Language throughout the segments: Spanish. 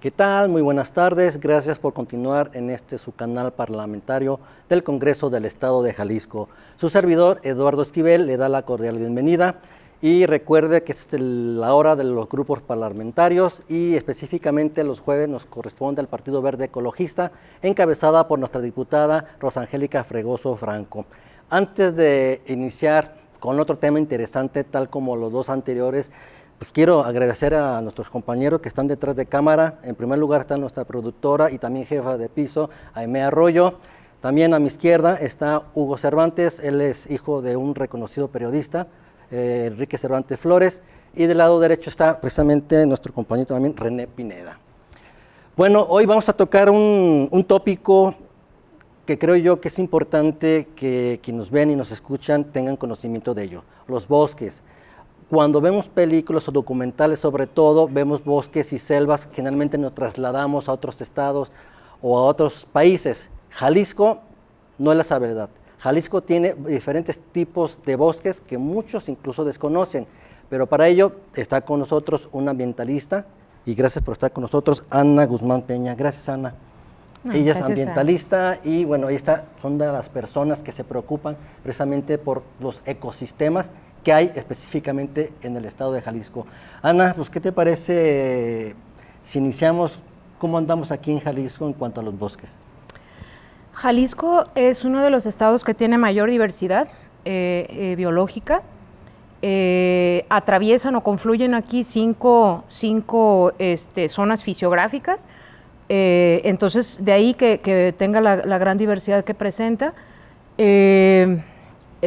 ¿Qué tal? Muy buenas tardes. Gracias por continuar en su canal parlamentario del Congreso del Estado de Jalisco. Su servidor, Eduardo Esquivel, le da la cordial bienvenida y recuerde que es la hora de los grupos parlamentarios y específicamente los jueves nos corresponde al Partido Verde Ecologista, encabezada por nuestra diputada Rosangélica Fregoso Franco. Antes de iniciar con otro tema interesante, tal como los dos anteriores, pues quiero agradecer a nuestros compañeros que están detrás de cámara. En primer lugar está nuestra productora y también jefa de piso, Aimee Arroyo. También a mi izquierda está Hugo Cervantes, él es hijo de un reconocido periodista, Enrique Cervantes Flores, y del lado derecho está precisamente nuestro compañero también, René Pineda. Bueno, hoy vamos a tocar un tópico que creo yo que es importante que quienes nos ven y nos escuchan tengan conocimiento de ello, los bosques. Cuando vemos películas o documentales, sobre todo, vemos bosques y selvas, generalmente nos trasladamos a otros estados o a otros países. Jalisco no es la verdad. Jalisco tiene diferentes tipos de bosques que muchos incluso desconocen, pero para ello está con nosotros una ambientalista, y gracias por estar con nosotros, Ana Guzmán Peña. Gracias, Ana. Ella es ambientalista y bueno, son de las personas que se preocupan precisamente por los ecosistemas que hay específicamente en el estado de Jalisco. Ana, pues ¿qué te parece si iniciamos? ¿Cómo andamos aquí en Jalisco en cuanto a los bosques? Jalisco es uno de los estados que tiene mayor diversidad biológica. Atraviesan o confluyen aquí cinco zonas fisiográficas. Entonces, de ahí que tenga la gran diversidad que presenta.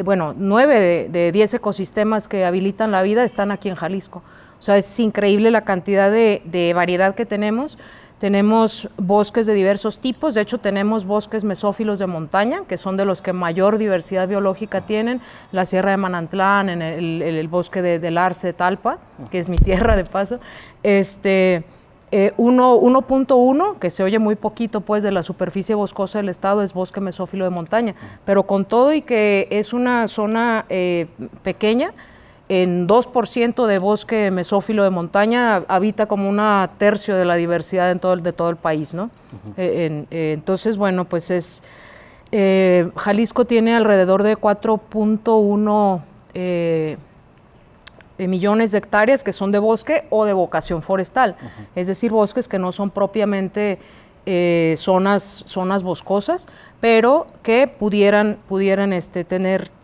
Bueno, 9 de 10 ecosistemas que habilitan la vida están aquí en Jalisco. O sea, es increíble la cantidad de variedad que tenemos. Tenemos bosques de diversos tipos, de hecho tenemos bosques mesófilos de montaña, que son de los que mayor diversidad biológica tienen, la Sierra de Manantlán, en el bosque del Arce, Talpa, que es mi tierra de paso. 1.1, que se oye muy poquito pues de la superficie boscosa del estado, es bosque mesófilo de montaña, pero con todo y que es una zona pequeña, en 2% de bosque mesófilo de montaña habita como una tercio de la diversidad de todo el país, ¿no? Entonces, bueno, pues Jalisco tiene alrededor de 4.1 millones de hectáreas que son de bosque o de vocación forestal, es decir, bosques que no son propiamente zonas boscosas, pero que pudieran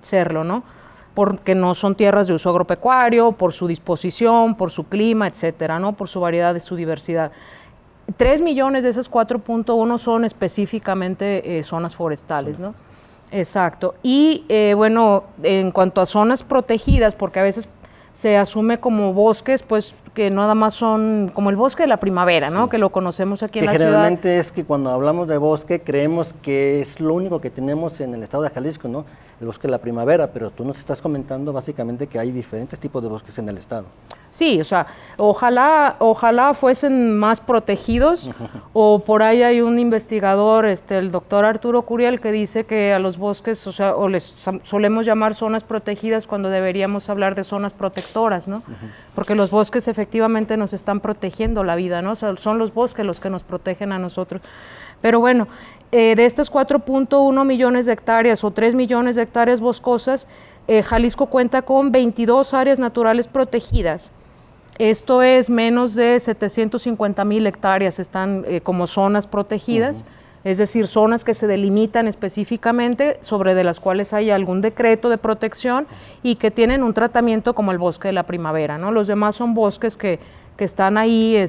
serlo, ¿no? Porque no son tierras de uso agropecuario, por su disposición, por su clima, etcétera, ¿no? Por su variedad y su diversidad. 3 millones de esas 4.1 son específicamente zonas forestales, ¿no? Exacto. Y bueno, en cuanto a zonas protegidas, porque a veces se asume como bosques, pues que nada más son como el bosque de la primavera, ¿no? Sí. Que lo conocemos aquí en la ciudad. Generalmente es que cuando hablamos de bosque creemos que es lo único que tenemos en el estado de Jalisco, ¿no? El bosque de la primavera, pero tú nos estás comentando básicamente que hay diferentes tipos de bosques en el estado. Sí, o sea, ojalá fuesen más protegidos, o por ahí hay un investigador, el doctor Arturo Curiel, que dice que a los bosques, o sea, o les solemos llamar zonas protegidas cuando deberíamos hablar de zonas protectoras, ¿no? Porque los bosques efectivamente nos están protegiendo la vida, ¿no? O sea, son los bosques los que nos protegen a nosotros. Pero bueno, de estas 4.1 millones de hectáreas o 3 millones de hectáreas boscosas, Jalisco cuenta con 22 áreas naturales protegidas. Esto es menos de 750,000 hectáreas están como zonas protegidas, es decir, zonas que se delimitan específicamente, sobre de las cuales hay algún decreto de protección y que tienen un tratamiento como el bosque de la primavera, ¿no? Los demás son bosques que están ahí,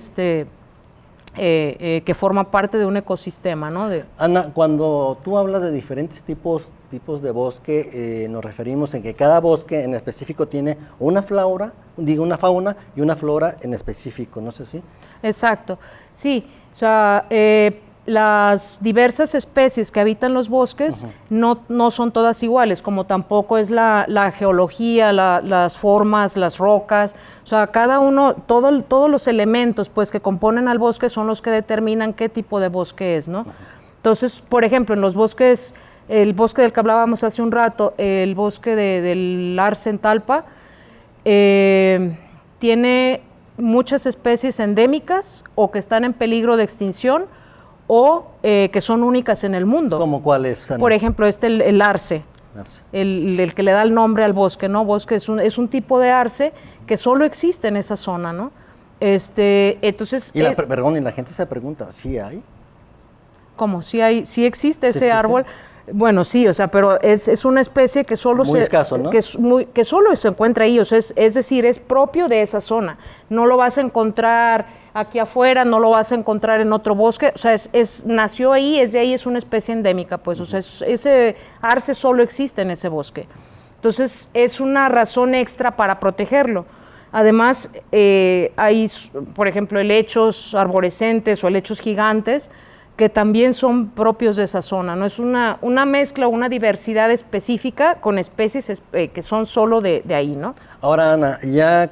que forman parte de un ecosistema, ¿no? Ana, cuando tú hablas de diferentes tipos de bosque, nos referimos en que cada bosque en específico tiene una fauna y una flora en específico, ¿no sé si? Exacto, sí, o sea, las diversas especies que habitan los bosques no son todas iguales, como tampoco es la geología, las formas, las rocas, o sea, cada uno, todos los elementos pues que componen al bosque son los que determinan qué tipo de bosque es, ¿no? Entonces, por ejemplo, en los bosques, el bosque del que hablábamos hace un rato, el bosque del Arce en Talpa, tiene muchas especies endémicas o que están en peligro de extinción o que son únicas en el mundo. ¿Cómo cuáles? Por ejemplo, el arce, el que le da el nombre al bosque, ¿no? Bosque es un tipo de arce que solo existe en esa zona, ¿no? Entonces... Y la gente se pregunta, ¿sí hay? ¿Cómo? ¿Sí existe ese árbol? Bueno, sí, o sea, pero es una especie que solo muy escaso, ¿no? que solo se encuentra ahí, o sea, es decir, es propio de esa zona. No lo vas a encontrar aquí afuera, no lo vas a encontrar en otro bosque, o sea, nació ahí, es de ahí, es una especie endémica, pues, o sea, ese arce solo existe en ese bosque. Entonces, es una razón extra para protegerlo. Además, hay, por ejemplo, helechos arborescentes o helechos gigantes, que también son propios de esa zona, ¿no? Es una mezcla, una diversidad específica con especies que son solo de ahí, ¿no? Ahora, Ana, ya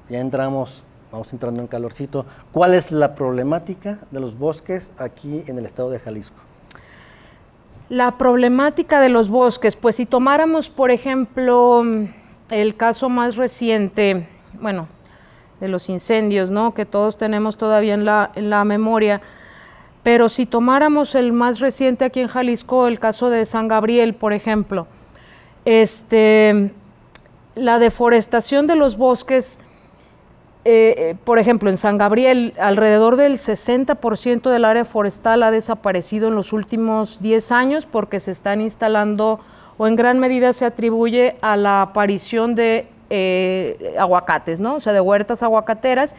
vamos entrando en calorcito, ¿cuál es la problemática de los bosques aquí en el estado de Jalisco? La problemática de los bosques, pues si tomáramos, por ejemplo, el caso más reciente, bueno, de los incendios, ¿no? Que todos tenemos todavía en la memoria. Pero si tomáramos el más reciente aquí en Jalisco, el caso de San Gabriel, por ejemplo, la deforestación de los bosques, por ejemplo, en San Gabriel, alrededor del 60% del área forestal ha desaparecido en los últimos 10 años porque se están instalando, o en gran medida se atribuye a la aparición de aguacates, ¿no? O sea, de huertas aguacateras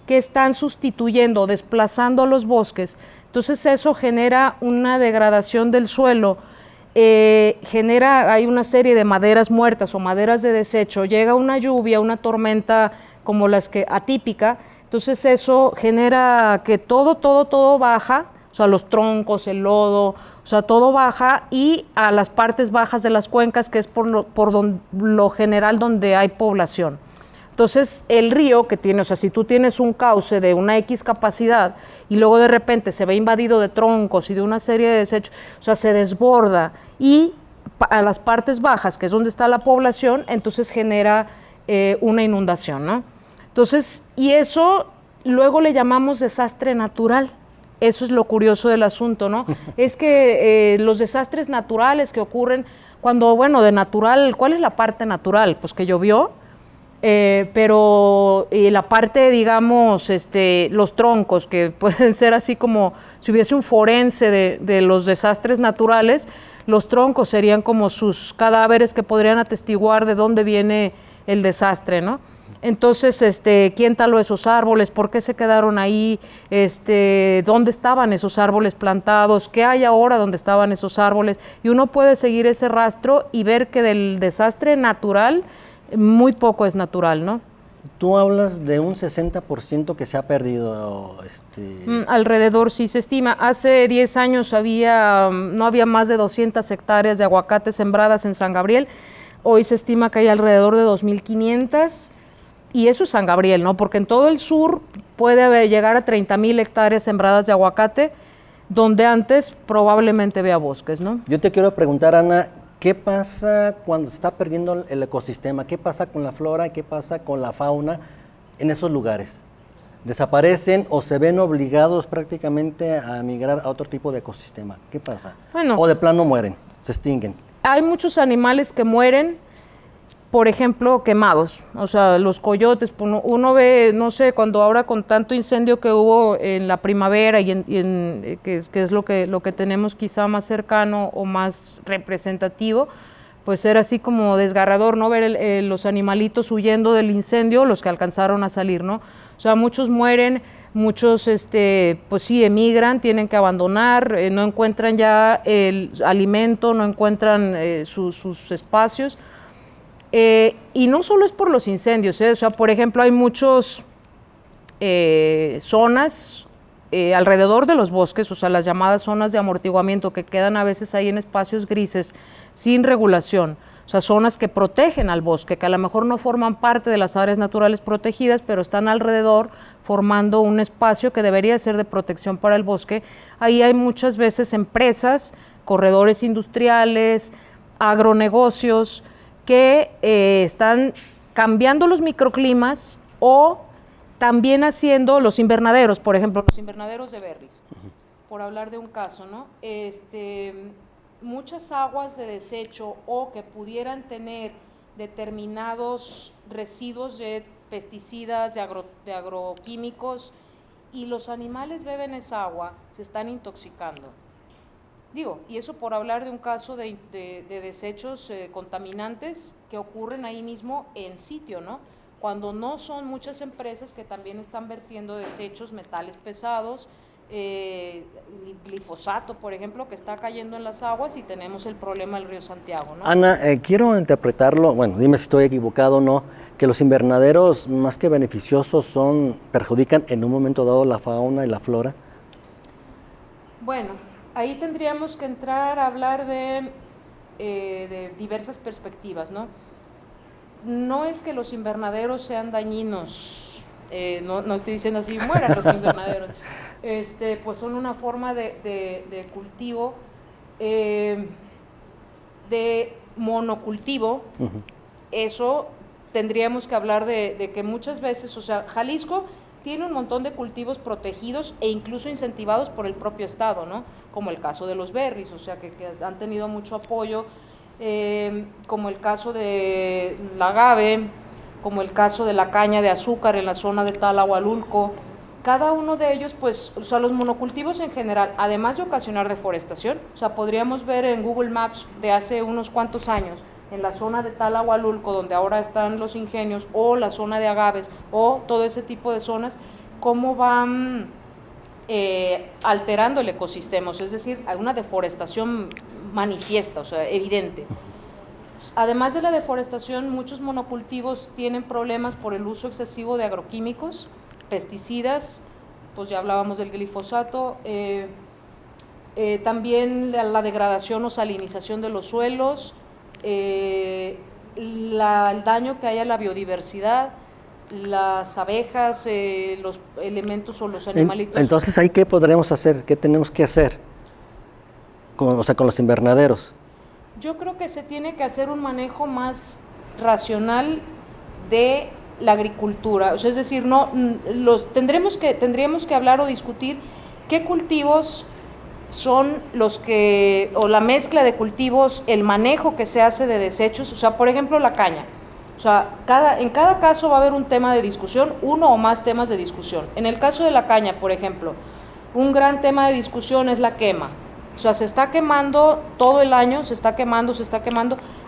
que están sustituyendo, desplazando a los bosques. Entonces eso genera una degradación del suelo, hay una serie de maderas muertas o maderas de desecho, llega una lluvia, una tormenta como las que atípica, entonces eso genera que todo baja, o sea, los troncos, el lodo, o sea, todo baja y a las partes bajas de las cuencas, que es por lo general donde hay población. Entonces, el río que tiene, o sea, si tú tienes un cauce de una X capacidad y luego de repente se ve invadido de troncos y de una serie de desechos, o sea, se desborda y a las partes bajas, que es donde está la población, entonces genera una inundación, ¿no? Entonces, y eso luego le llamamos desastre natural. Eso es lo curioso del asunto, ¿no? Es que los desastres naturales que ocurren cuando, bueno, de natural, ¿cuál es la parte natural? Pues que llovió. Pero la parte, digamos, los troncos, que pueden ser así como si hubiese un forense de los desastres naturales, los troncos serían como sus cadáveres que podrían atestiguar de dónde viene el desastre, ¿no? Entonces, ¿quién taló esos árboles? ¿Por qué se quedaron ahí? ¿Dónde estaban esos árboles plantados? ¿Qué hay ahora donde estaban esos árboles? Y uno puede seguir ese rastro y ver que del desastre natural muy poco es natural, ¿no? Tú hablas de un 60% que se ha perdido. Alrededor, sí se estima. Hace 10 años no había más de 200 hectáreas de aguacate sembradas en San Gabriel. Hoy se estima que hay alrededor de 2.500. Y eso es San Gabriel, ¿no? Porque en todo el sur puede llegar a 30.000 hectáreas sembradas de aguacate, donde antes probablemente había bosques, ¿no? Yo te quiero preguntar, Ana, ¿qué pasa cuando se está perdiendo el ecosistema? ¿Qué pasa con la flora? ¿Qué pasa con la fauna en esos lugares? ¿Desaparecen o se ven obligados prácticamente a migrar a otro tipo de ecosistema? ¿Qué pasa? Bueno, ¿O de plano mueren, se extinguen? Hay muchos animales que mueren, por ejemplo, quemados. O sea, los coyotes, uno ve, no sé, cuando ahora con tanto incendio que hubo en la primavera y que es lo que tenemos quizá más cercano o más representativo, pues era así como desgarrador, ¿no? Ver los animalitos huyendo del incendio, los que alcanzaron a salir, ¿no? O sea, muchos mueren, muchos, pues sí, emigran, tienen que abandonar, no encuentran ya el alimento, no encuentran sus espacios. Y no solo es por los incendios, o sea, por ejemplo, hay muchas zonas alrededor de los bosques, o sea, las llamadas zonas de amortiguamiento que quedan a veces ahí en espacios grises sin regulación, o sea, zonas que protegen al bosque, que a lo mejor no forman parte de las áreas naturales protegidas, pero están alrededor formando un espacio que debería ser de protección para el bosque. Ahí hay muchas veces empresas, corredores industriales, agronegocios, que están cambiando los microclimas o también haciendo los invernaderos, por ejemplo, los invernaderos de berries, por hablar de un caso, ¿no? Muchas aguas de desecho o que pudieran tener determinados residuos de pesticidas, de agroquímicos, y los animales beben esa agua, se están intoxicando. Digo, y eso por hablar de un caso de desechos contaminantes que ocurren ahí mismo en sitio, ¿no? Cuando no son muchas empresas que también están vertiendo desechos, metales pesados, glifosato, por ejemplo, que está cayendo en las aguas, y tenemos el problema del río Santiago, ¿no? Ana, quiero interpretarlo, bueno, dime si estoy equivocado o no, que los invernaderos, más que beneficiosos, perjudican en un momento dado la fauna y la flora. Bueno, ahí tendríamos que entrar a hablar de diversas perspectivas, ¿no? No es que los invernaderos sean dañinos, no estoy diciendo así, mueran los invernaderos, pues son una forma de cultivo, de monocultivo. Eso tendríamos que hablar de que muchas veces, o sea, Jalisco tiene un montón de cultivos protegidos e incluso incentivados por el propio Estado, ¿no? Como el caso de los berries, o sea, que han tenido mucho apoyo, como el caso de la agave, como el caso de la caña de azúcar en la zona de Talahualulco. Cada uno de ellos, pues, o sea, los monocultivos en general, además de ocasionar deforestación, o sea, podríamos ver en Google Maps de hace unos cuantos años, en la zona de Talahualulco, donde ahora están los ingenios, o la zona de agaves, o todo ese tipo de zonas, cómo van alterando el ecosistema, o sea, es decir, hay una deforestación manifiesta, o sea, evidente. Además de la deforestación, muchos monocultivos tienen problemas por el uso excesivo de agroquímicos, pesticidas, pues ya hablábamos del glifosato, también la degradación o salinización de los suelos, el daño que hay a la biodiversidad, las abejas, los elementos o los animalitos. Entonces, ¿ahí qué podremos hacer? ¿Qué tenemos que hacer con los invernaderos? Yo creo que se tiene que hacer un manejo más racional de la agricultura, o sea, es decir, tendríamos que hablar o discutir qué cultivos son los que, o la mezcla de cultivos, el manejo que se hace de desechos, o sea, por ejemplo, la caña. O sea, en cada caso va a haber un tema de discusión, uno o más temas de discusión. En el caso de la caña, por ejemplo, un gran tema de discusión es la quema. O sea, se está quemando todo el año, se está quemando.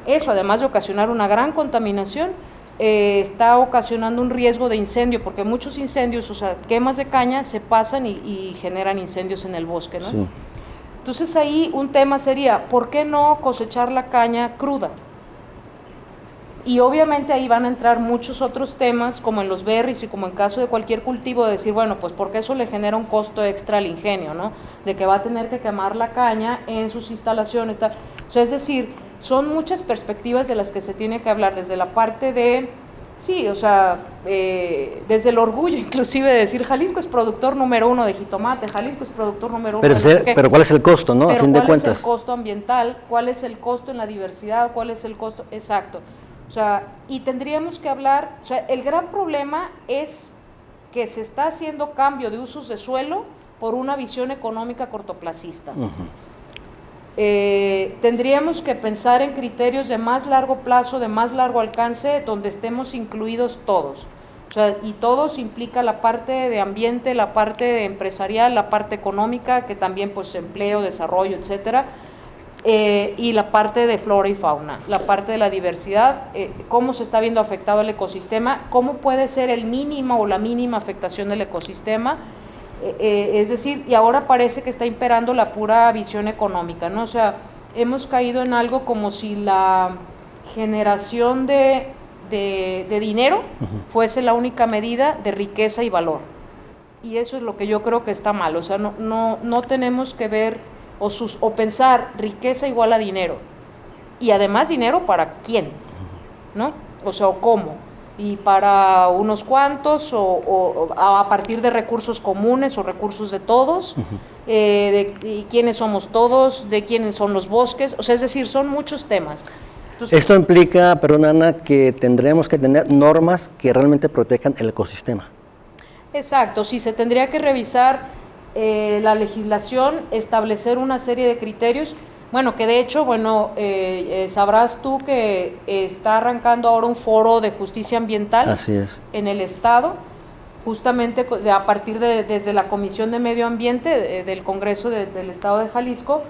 Eso, además de ocasionar una gran contaminación, está ocasionando un riesgo de incendio, porque muchos incendios, o sea, quemas de caña se pasan y generan incendios en el bosque, ¿no? Sí. Entonces ahí un tema sería, ¿por qué no cosechar la caña cruda? Y obviamente ahí van a entrar muchos otros temas, como en los berries y como en caso de cualquier cultivo, de decir, bueno, pues porque eso le genera un costo extra al ingenio, ¿no? De que va a tener que quemar la caña en sus instalaciones. O sea, es decir, son muchas perspectivas de las que se tiene que hablar, desde la parte de, sí, o sea, desde el orgullo inclusive de decir, Jalisco es productor número 1 de jitomate, Jalisco es productor número 1 pero ¿cuál es el costo, no? A fin de cuentas. ¿Cuál es el costo ambiental? ¿Cuál es el costo en la diversidad? ¿Cuál es el costo? Exacto. O sea, y tendríamos que hablar, o sea, el gran problema es que se está haciendo cambio de usos de suelo por una visión económica cortoplacista. Tendríamos que pensar en criterios de más largo plazo, de más largo alcance, donde estemos incluidos todos. O sea, y todos implica la parte de ambiente, la parte empresarial, la parte económica, que también pues empleo, desarrollo, etcétera. Y la parte de flora y fauna, la parte de la diversidad, cómo se está viendo afectado el ecosistema, cómo puede ser el mínimo o la mínima afectación del ecosistema, es decir, y ahora parece que está imperando la pura visión económica, ¿no? O sea, hemos caído en algo como si la generación de dinero fuese la única medida de riqueza y valor, y eso es lo que yo creo que está mal. O sea, no tenemos que ver o pensar riqueza igual a dinero, y además dinero para quién, ¿no? O sea, o cómo, y para unos cuantos, o a partir de recursos comunes o recursos de todos, de quiénes somos todos, de quiénes son los bosques, o sea, es decir, son muchos temas. Entonces, esto implica, perdón Ana, que tendremos que tener normas que realmente protejan el ecosistema. Exacto, sí, se tendría que revisar la legislación, establecer una serie de criterios. Bueno, que de hecho, sabrás tú que está arrancando ahora un foro de justicia ambiental. Así es. En el Estado, justamente a partir desde la Comisión de Medio Ambiente del Congreso del Estado de Jalisco,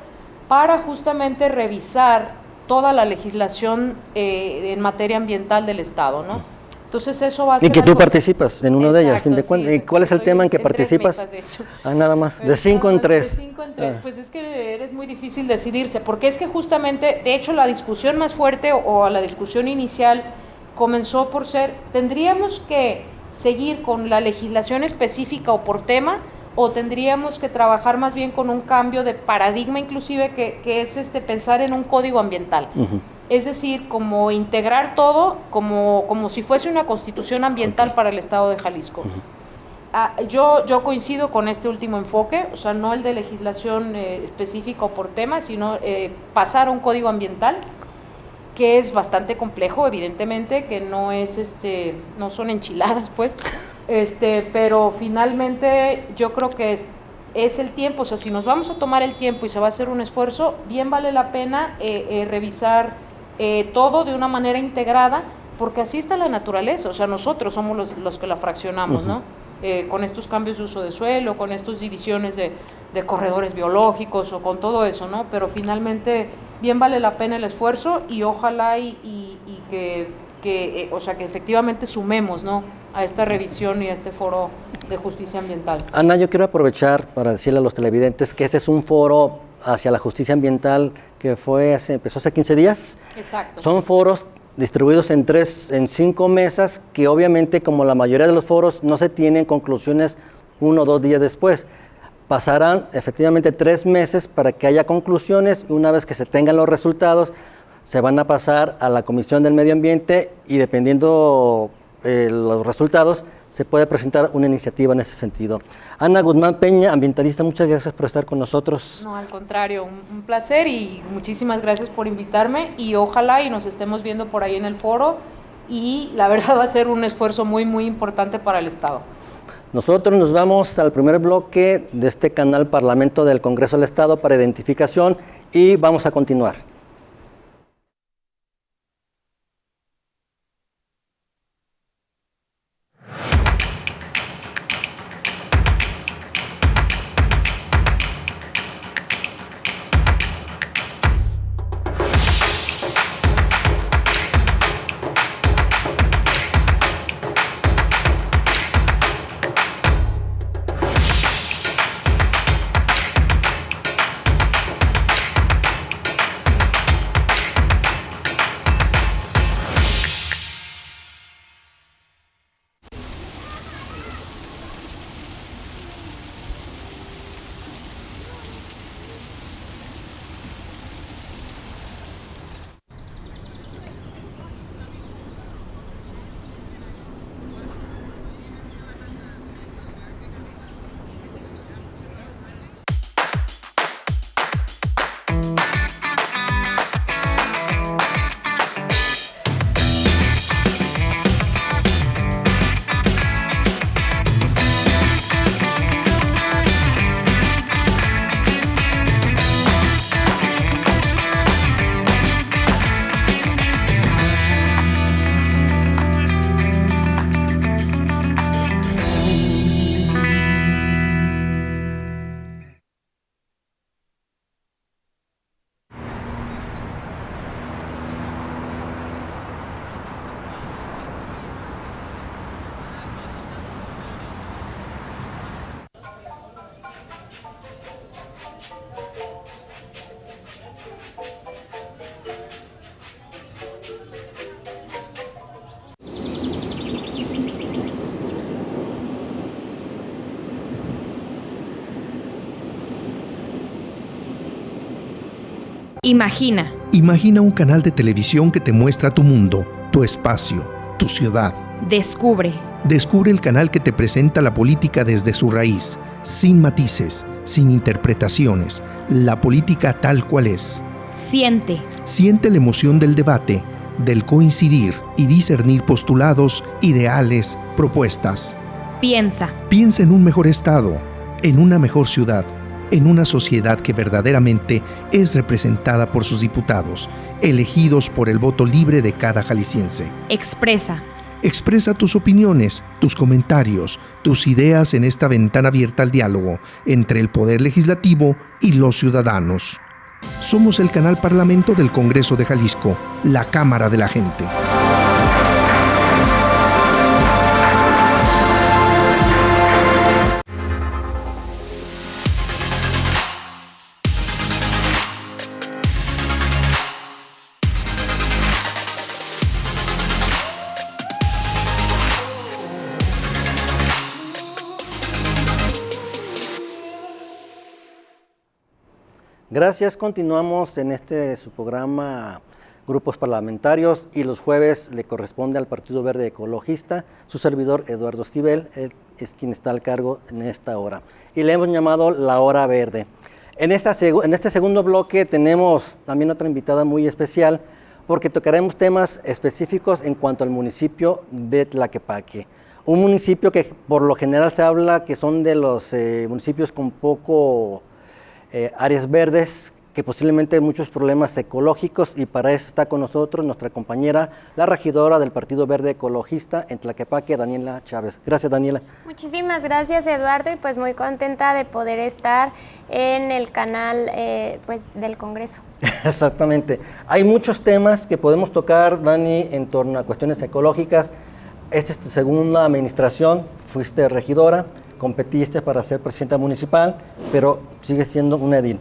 para justamente revisar toda la legislación en materia ambiental del Estado, ¿no? Entonces eso va a ser. Y que tú participas en una de ellas, a fin de cuentas. Sí, ¿Y cuál es el tema en que participas? Nada más, de 5 en 3. De 5 en 3, pues es que es muy difícil decidirse, porque es que justamente, de hecho, la discusión más fuerte o la discusión inicial comenzó por ser, ¿tendríamos que seguir con la legislación específica o por tema, o tendríamos que trabajar más bien con un cambio de paradigma inclusive que es pensar en un código ambiental? Uh-huh. Es decir, como integrar todo como si fuese una constitución ambiental para el Estado de Jalisco. Uh-huh. Yo coincido con este último enfoque, o sea, no el de legislación específica o por tema, sino pasar a un código ambiental, que es bastante complejo, evidentemente, que no es no son enchiladas, pues, pero finalmente yo creo que es el tiempo, o sea, si nos vamos a tomar el tiempo y se va a hacer un esfuerzo, bien vale la pena revisar todo de una manera integrada, porque así está la naturaleza, o sea, nosotros somos los que la fraccionamos, uh-huh. ¿no? Con estos cambios de uso de suelo, con estas divisiones de corredores biológicos o con todo eso, ¿no? Pero finalmente bien vale la pena el esfuerzo y ojalá y que efectivamente sumemos, ¿no?, a esta revisión y a este foro de justicia ambiental. Ana, yo quiero aprovechar para decirle a los televidentes que este es un foro hacia la justicia ambiental que empezó hace 15 días. Exacto. Son foros distribuidos en 5 mesas que obviamente, como la mayoría de los foros, no se tienen conclusiones 1 o 2 días después. Pasarán efectivamente 3 meses para que haya conclusiones y una vez que se tengan los resultados, se van a pasar a la Comisión del Medio Ambiente y dependiendo los resultados, se puede presentar una iniciativa en ese sentido. Ana Guzmán Peña, ambientalista, muchas gracias por estar con nosotros. No, al contrario, un placer y muchísimas gracias por invitarme y ojalá y nos estemos viendo por ahí en el foro y la verdad va a ser un esfuerzo muy, muy importante para el Estado. Nosotros nos vamos al primer bloque de este canal Parlamento del Congreso del Estado para identificación y vamos a continuar. Imagina. Imagina un canal de televisión que te muestra tu mundo, tu espacio, tu ciudad. Descubre. Descubre el canal que te presenta la política desde su raíz, sin matices, sin interpretaciones, la política tal cual es. Siente. Siente la emoción del debate, del coincidir y discernir postulados, ideales, propuestas. Piensa. Piensa en un mejor estado, en una mejor ciudad, en una sociedad que verdaderamente es representada por sus diputados, elegidos por el voto libre de cada jalisciense. Expresa. Expresa tus opiniones, tus comentarios, tus ideas en esta ventana abierta al diálogo entre el Poder Legislativo y los ciudadanos. Somos el canal Parlamento del Congreso de Jalisco, la Cámara de la Gente. Gracias, continuamos en su programa Grupos Parlamentarios y los jueves le corresponde al Partido Verde Ecologista, su servidor Eduardo Esquivel, él es quien está al cargo en esta hora y le hemos llamado la Hora Verde. En este segundo bloque tenemos también otra invitada muy especial porque tocaremos temas específicos en cuanto al municipio de Tlaquepaque, un municipio que por lo general se habla que son de los municipios con poco áreas verdes, que posiblemente hay muchos problemas ecológicos y para eso está con nosotros nuestra compañera, la regidora del Partido Verde Ecologista en Tlaquepaque, Daniela Chávez. Gracias, Daniela. Muchísimas gracias, Eduardo, y pues muy contenta de poder estar en el canal pues del Congreso. Exactamente. Hay muchos temas que podemos tocar, Dani, en torno a cuestiones ecológicas. Esta es tu segunda administración, fuiste regidora, competiste para ser presidenta municipal, pero sigues siendo una edil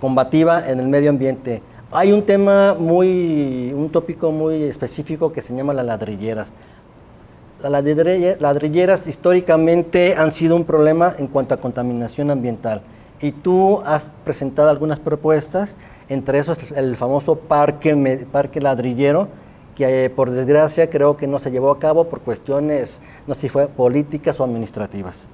combativa en el medio ambiente. Hay un un tópico muy específico que se llama las ladrilleras. Las ladrilleras históricamente han sido un problema en cuanto a contaminación ambiental y tú has presentado algunas propuestas, entre esos el famoso parque ladrillero, que por desgracia creo que no se llevó a cabo por cuestiones, no sé si fue políticas o administrativas.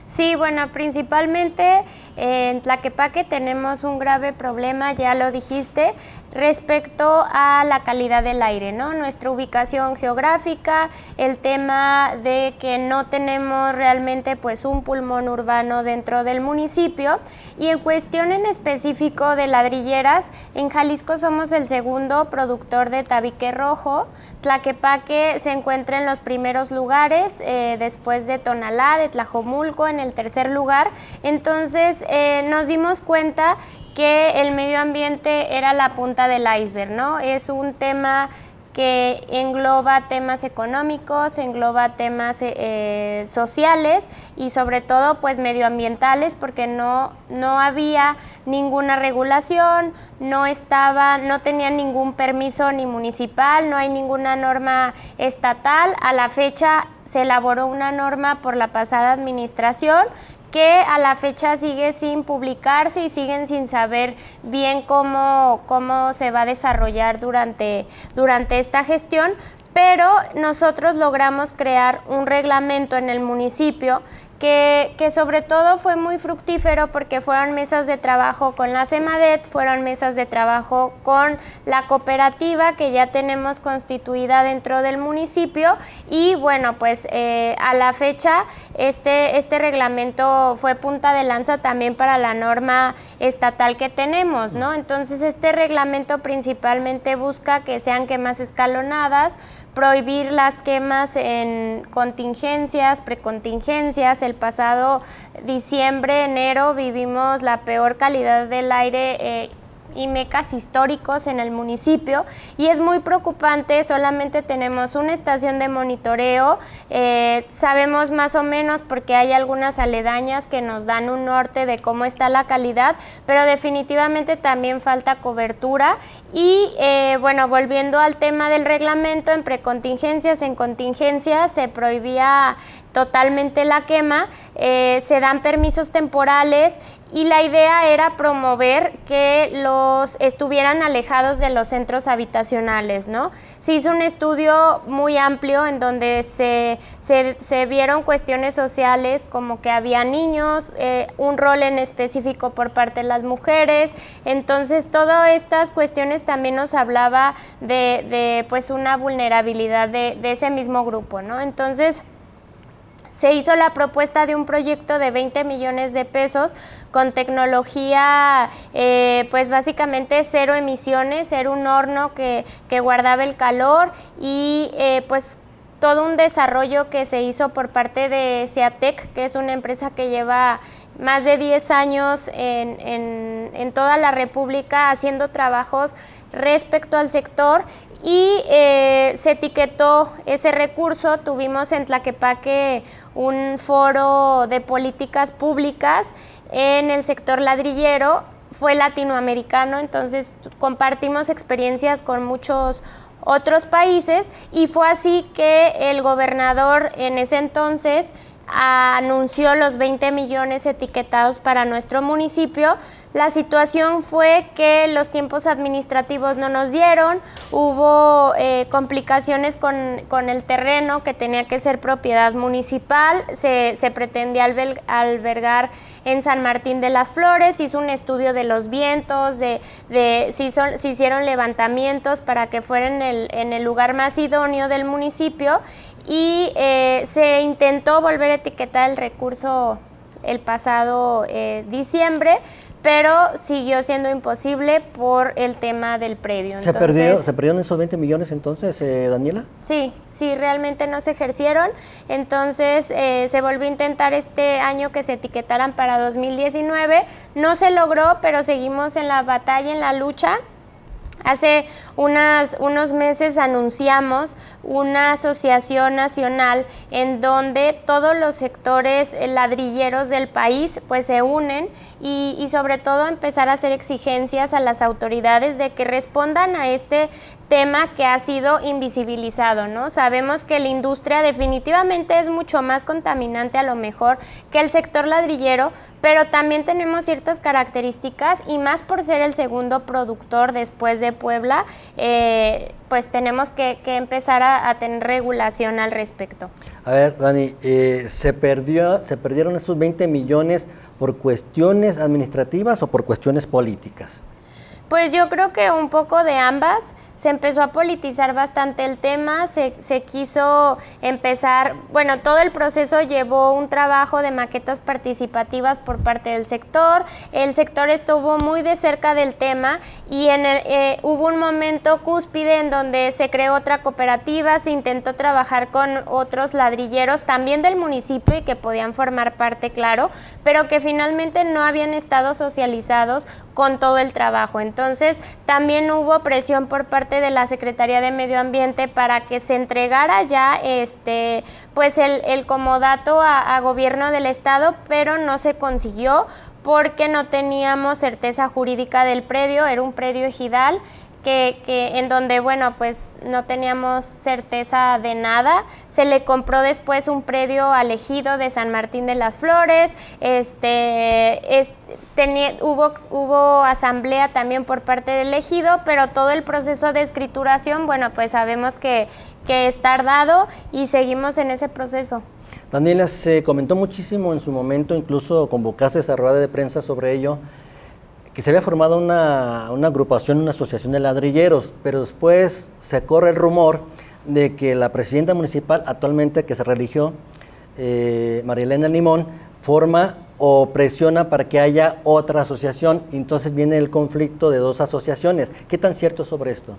Sí, bueno, principalmente en Tlaquepaque tenemos un grave problema, ya lo dijiste, respecto a la calidad del aire, ¿no? Nuestra ubicación geográfica, el tema de que no tenemos realmente pues un pulmón urbano dentro del municipio y en cuestión en específico de ladrilleras, en Jalisco somos el segundo productor de tabique rojo. Tlaquepaque se encuentra en los primeros lugares, después de Tonalá, de Tlajomulco, en el tercer lugar. Entonces nos dimos cuenta que el medio ambiente era la punta del iceberg, ¿no? Es un tema que engloba temas económicos, engloba temas sociales y sobre todo pues medioambientales, porque no había ninguna regulación, no tenían ningún permiso ni municipal, no hay ninguna norma estatal. A la fecha se elaboró una norma por la pasada administración que a la fecha sigue sin publicarse y siguen sin saber bien cómo se va a desarrollar durante esta gestión, pero nosotros logramos crear un reglamento en el municipio que sobre todo fue muy fructífero porque fueron mesas de trabajo con la CEMADET, fueron mesas de trabajo con la cooperativa que ya tenemos constituida dentro del municipio y bueno, pues a la fecha este reglamento fue punta de lanza también para la norma estatal que tenemos, ¿no? Entonces este reglamento principalmente busca que sean quemas escalonadas, prohibir las quemas en contingencias, precontingencias. El pasado diciembre, enero, vivimos la peor calidad del aire IMECAS históricos en el municipio y es muy preocupante. Solamente tenemos una estación de monitoreo, sabemos más o menos porque hay algunas aledañas que nos dan un norte de cómo está la calidad, pero definitivamente también falta cobertura y bueno, volviendo al tema del reglamento, en precontingencias, en contingencias se prohibía totalmente la quema, se dan permisos temporales y la idea era promover que los estuvieran alejados de los centros habitacionales, ¿no? Se hizo un estudio muy amplio en donde se vieron cuestiones sociales como que había niños, un rol en específico por parte de las mujeres, entonces todas estas cuestiones también nos hablaba de pues una vulnerabilidad de ese mismo grupo, ¿no? Entonces se hizo la propuesta de un proyecto de 20 millones de pesos con tecnología, pues básicamente cero emisiones, era un horno que guardaba el calor y pues todo un desarrollo que se hizo por parte de Seatec, que es una empresa que lleva más de 10 años en toda la República haciendo trabajos respecto al sector. Y se etiquetó ese recurso. Tuvimos en Tlaquepaque un foro de políticas públicas en el sector ladrillero, fue latinoamericano, entonces compartimos experiencias con muchos otros países y fue así que el gobernador en ese entonces anunció los 20 millones etiquetados para nuestro municipio. La situación fue que los tiempos administrativos no nos dieron, hubo complicaciones con el terreno que tenía que ser propiedad municipal, se pretendía albergar en San Martín de las Flores, hizo un estudio de los vientos, se hicieron levantamientos para que fuera en el lugar más idóneo del municipio y se intentó volver a etiquetar el recurso el pasado diciembre, pero siguió siendo imposible por el tema del predio. ¿Se perdieron esos 20 millones entonces, Daniela? Sí, realmente no se ejercieron, entonces se volvió a intentar este año que se etiquetaran para 2019, no se logró, pero seguimos en la batalla, en la lucha. Hace unos meses anunciamos una asociación nacional en donde todos los sectores ladrilleros del país pues se unen y sobre todo empezar a hacer exigencias a las autoridades de que respondan a este tema que ha sido invisibilizado, ¿no? Sabemos que la industria definitivamente es mucho más contaminante a lo mejor que el sector ladrillero, pero también tenemos ciertas características y más por ser el segundo productor después de Puebla, pues tenemos que empezar a tener regulación al respecto. A ver, Dani, ¿se perdieron esos 20 millones por cuestiones administrativas o por cuestiones políticas? Pues yo creo que un poco de ambas. Se empezó a politizar bastante el tema, se quiso empezar, bueno, todo el proceso llevó un trabajo de maquetas participativas por parte del sector, el sector estuvo muy de cerca del tema y hubo un momento cúspide en donde se creó otra cooperativa, se intentó trabajar con otros ladrilleros también del municipio y que podían formar parte, claro, pero que finalmente no habían estado socializados con todo el trabajo. Entonces también hubo presión por parte de la Secretaría de Medio Ambiente para que se entregara ya pues el comodato a gobierno del estado, pero no se consiguió porque no teníamos certeza jurídica del predio, era un predio ejidal en donde, bueno, pues no teníamos certeza de nada. Se le compró después un predio al ejido de San Martín de las Flores, hubo asamblea también por parte del ejido, pero todo el proceso de escrituración, bueno, pues sabemos que es tardado y seguimos en ese proceso. Daniela, se comentó muchísimo en su momento, incluso convocaste esa rueda de prensa sobre ello, que se había formado una agrupación, una asociación de ladrilleros, pero después se corre el rumor de que la presidenta municipal actualmente que se religió, María Elena Limón, forma o presiona para que haya otra asociación, y entonces viene el conflicto de dos asociaciones. ¿Qué tan cierto es sobre esto?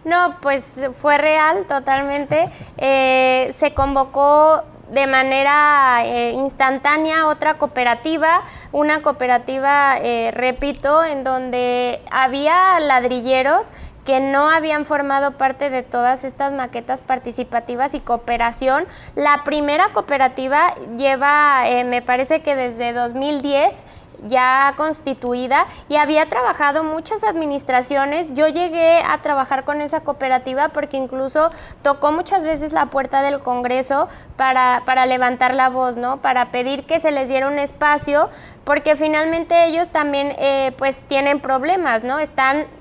No, pues fue real totalmente. Se convocó de manera instantánea otra cooperativa, una cooperativa, repito, en donde había ladrilleros que no habían formado parte de todas estas maquetas participativas y cooperación. La primera cooperativa lleva, me parece que desde 2010, ya constituida y había trabajado muchas administraciones. Yo llegué a trabajar con esa cooperativa porque incluso tocó muchas veces la puerta del Congreso para levantar la voz, ¿no? Para pedir que se les diera un espacio porque finalmente ellos también pues tienen problemas, ¿no?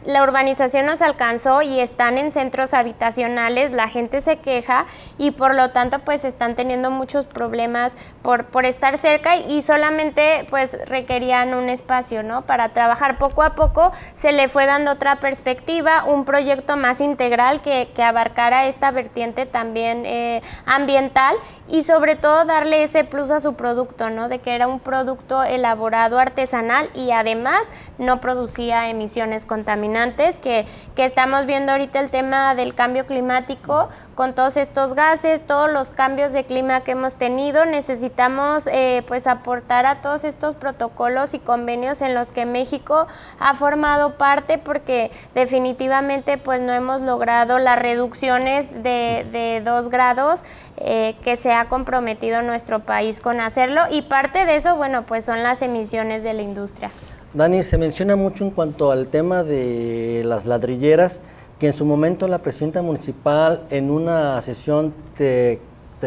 La urbanización nos alcanzó y están en centros habitacionales, la gente se queja y por lo tanto pues están teniendo muchos problemas por estar cerca y solamente pues requerían un espacio, ¿no? Para trabajar. Poco a poco se le fue dando otra perspectiva, un proyecto más integral que abarcara esta vertiente también ambiental y sobre todo darle ese plus a su producto, ¿no? De que era un producto elaborado artesanal y además no producía emisiones contaminantes, que estamos viendo ahorita el tema del cambio climático con todos estos gases, todos los cambios de clima que hemos tenido. Necesitamos pues aportar a todos estos protocolos y convenios en los que México ha formado parte, porque definitivamente pues no hemos logrado las reducciones de 2 grados que se ha comprometido nuestro país con hacerlo, y parte de eso, bueno, pues son las emisiones de la industria. Dani, se menciona mucho en cuanto al tema de las ladrilleras, que en su momento la presidenta municipal en una sesión te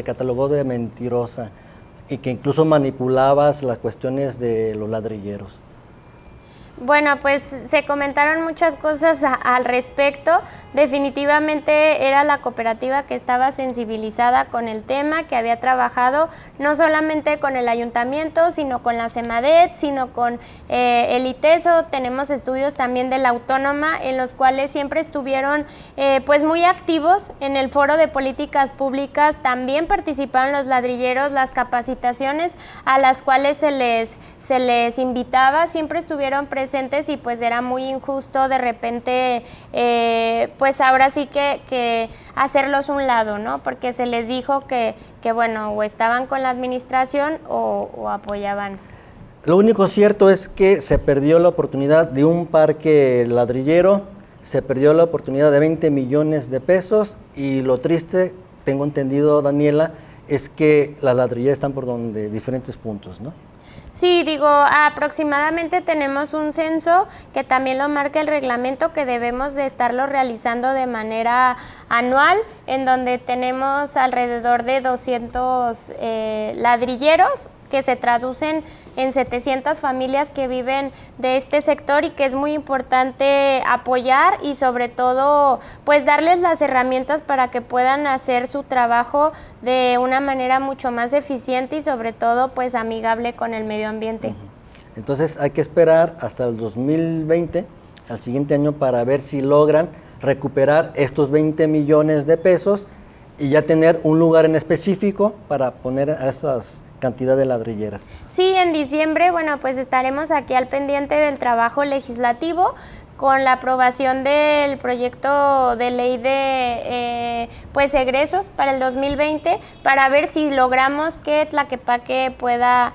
catalogó de mentirosa y que incluso manipulabas las cuestiones de los ladrilleros. Bueno, pues se comentaron muchas cosas al respecto. Definitivamente era la cooperativa que estaba sensibilizada con el tema, que había trabajado no solamente con el ayuntamiento, sino con la CEMADET, sino con el ITESO. Tenemos estudios también de la Autónoma en los cuales siempre estuvieron pues muy activos en el foro de políticas públicas. También participaron los ladrilleros, las capacitaciones a las cuales se les invitaba, siempre estuvieron presentes, y pues era muy injusto de repente pues ahora sí que hacerlos un lado, ¿no? Porque se les dijo que bueno, o estaban con la administración o apoyaban. Lo único cierto es que se perdió la oportunidad de un parque ladrillero, se perdió la oportunidad de 20 millones de pesos, y lo triste, tengo entendido, Daniela, es que las ladrilleras están por diferentes puntos, ¿no? Sí, digo, aproximadamente tenemos un censo que también lo marca el reglamento, que debemos de estarlo realizando de manera anual, en donde tenemos alrededor de 200 ladrilleros, que se traducen en 700 familias que viven de este sector, y que es muy importante apoyar y sobre todo pues darles las herramientas para que puedan hacer su trabajo de una manera mucho más eficiente y sobre todo pues amigable con el medio ambiente. Entonces hay que esperar hasta el 2020, al siguiente año, para ver si logran recuperar estos 20 millones de pesos y ya tener un lugar en específico para poner a esas cantidad de ladrilleras. Sí, en diciembre, bueno, pues estaremos aquí al pendiente del trabajo legislativo con la aprobación del proyecto de ley de pues egresos para el 2020, para ver si logramos que Tlaquepaque pueda